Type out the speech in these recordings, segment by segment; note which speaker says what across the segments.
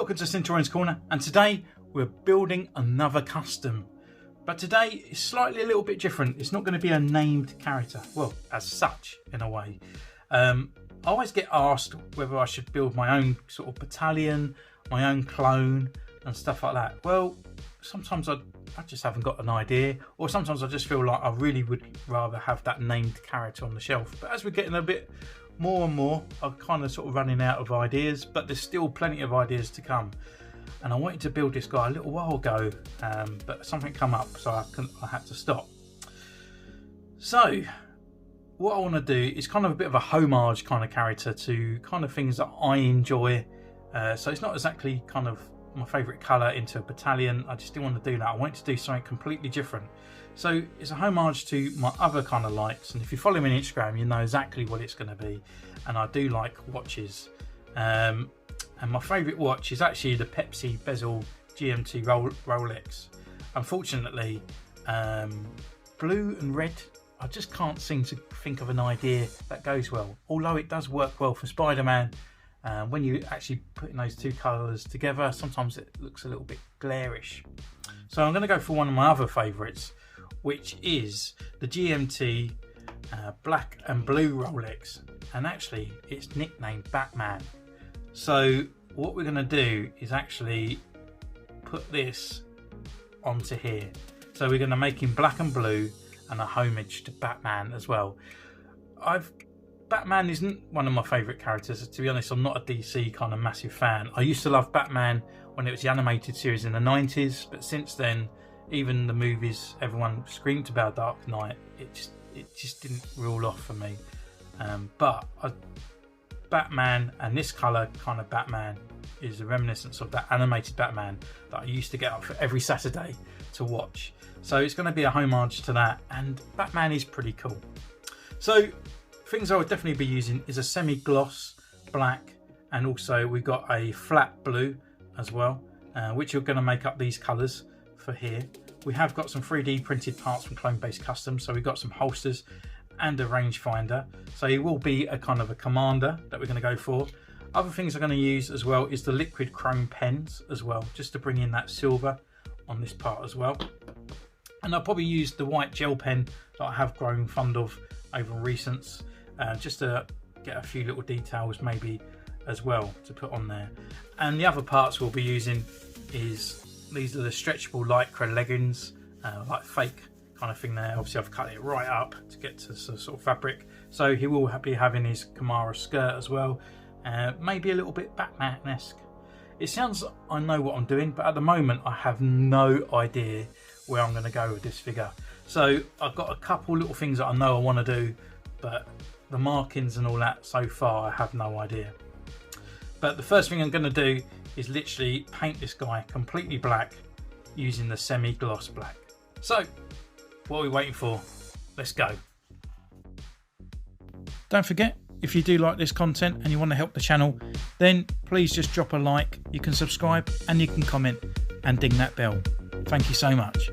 Speaker 1: Welcome to Centurion's Corner, and today we're building another custom. But today is slightly a little bit different. It's not going to be a named character, well, as such in a way. I always get asked whether I should build my own sort of battalion, my own clone and stuff like that. Well, sometimes I just haven't got an idea, or sometimes I just feel like I really would rather have that named character on the shelf. But as we're getting a bit more and more, I'm kind of sort of running out of ideas, but there's still plenty of ideas to come. And I wanted to build this guy a little while ago, but something come up, so I had to stop. So what I want to do is kind of a bit of a homage kind of character to kind of things that I enjoy. So it's not exactly kind of my favourite colour into a battalion. I just didn't want to do that. I wanted to do something completely different. So it's a homage to my other kind of likes, and if you follow me on Instagram you know exactly what it's going to be. And I do like watches, and my favourite watch is actually the Pepsi bezel GMT Rolex. Unfortunately, blue and red, I just can't seem to think of an idea that goes well, although it does work well for Spider-Man. When you actually put those two colours together, sometimes it looks a little bit glarish. So I'm going to go for one of my other favourites, which is the GMT black and blue Rolex, and actually it's nicknamed Batman. So what we're going to do is actually put this onto here. So we're going to make him black and blue and a homage to Batman as well. Batman isn't one of my favourite characters, to be honest. I'm not a DC kind of massive fan. I used to love Batman when it was the animated series in the 90s, but since then, even the movies, everyone screamed about Dark Knight. It just didn't rule off for me. Batman and this colour kind of Batman is a reminiscence of that animated Batman that I used to get up for every Saturday to watch. So it's going to be a homage to that, and Batman is pretty cool. So things I would definitely be using is a semi-gloss black, and also we've got a flat blue as well, which are going to make up these colours for here. We have got some 3D printed parts from Clone Based Customs, so we've got some holsters and a rangefinder. So he will be a kind of a commander that we're going to go for. Other things I'm going to use as well is the liquid chrome pens as well, just to bring in that silver on this part as well. And I'll probably use the white gel pen that I have grown fond of over recents, just to get a few little details maybe as well to put on there. And the other parts we'll be using is these are the stretchable lycra leggings, like fake kind of thing there. Obviously I've cut it right up to get to sort of fabric, so he will be having his Kamara skirt as well, maybe a little bit Batman-esque. It sounds I know what I'm doing, but at the moment I have no idea where I'm going to go with this figure. So I've got a couple little things that I know I want to do, but the markings and all that so far I have no idea. But the first thing I'm going to do is literally paint this guy completely black using the semi-gloss black. So what are we waiting for? Let's go. Don't forget, if you do like this content and you want to help the channel, then please just drop a like. You can subscribe and you can comment and ding that bell. Thank you so much.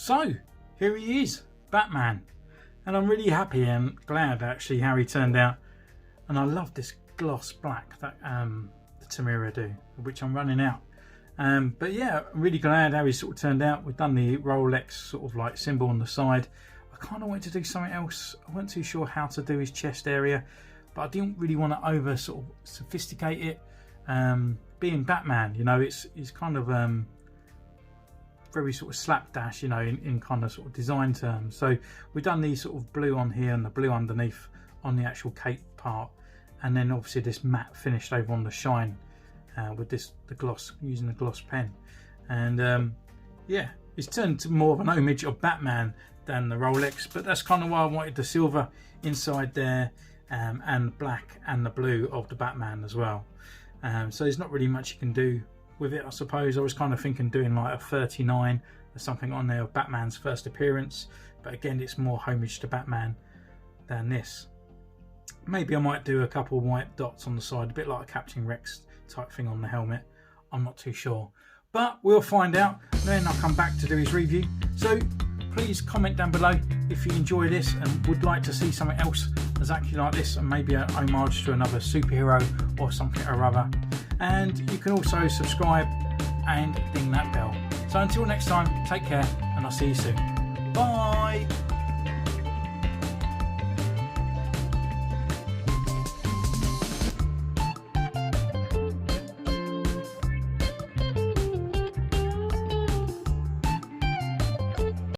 Speaker 1: So here he is, Batman, and I'm really happy and glad actually how he turned out. And I love this gloss black that the Tamira do, which I'm running out. But yeah, I'm really glad how he sort of turned out. We've done the Rolex sort of like symbol on the side. I kind of wanted to do something else. I wasn't too sure how to do his chest area, but I didn't really want to over sort of sophisticate it. Being Batman, you know, it's kind of very sort of slapdash, you know, in kind of sort of design terms. So we've done the sort of blue on here and the blue underneath on the actual cape part, and then obviously this matte finished over on the shine with the gloss, using the gloss pen. And yeah, it's turned to more of an homage of Batman than the Rolex, but that's kind of why I wanted the silver inside there, and black and the blue of the Batman as well. So there's not really much you can do with it, I suppose. I was kind of thinking doing like a 39 or something on there of Batman's first appearance, but again, it's more homage to Batman than this. Maybe I might do a couple white dots on the side, a bit like a Captain Rex type thing on the helmet. I'm not too sure, but we'll find out. Then I'll come back to do his review. So please comment down below if you enjoy this and would like to see something else exactly like this, and maybe a homage to another superhero or something or other. And you can also subscribe and ding that bell. So until next time, take care, and I'll see you soon. Bye.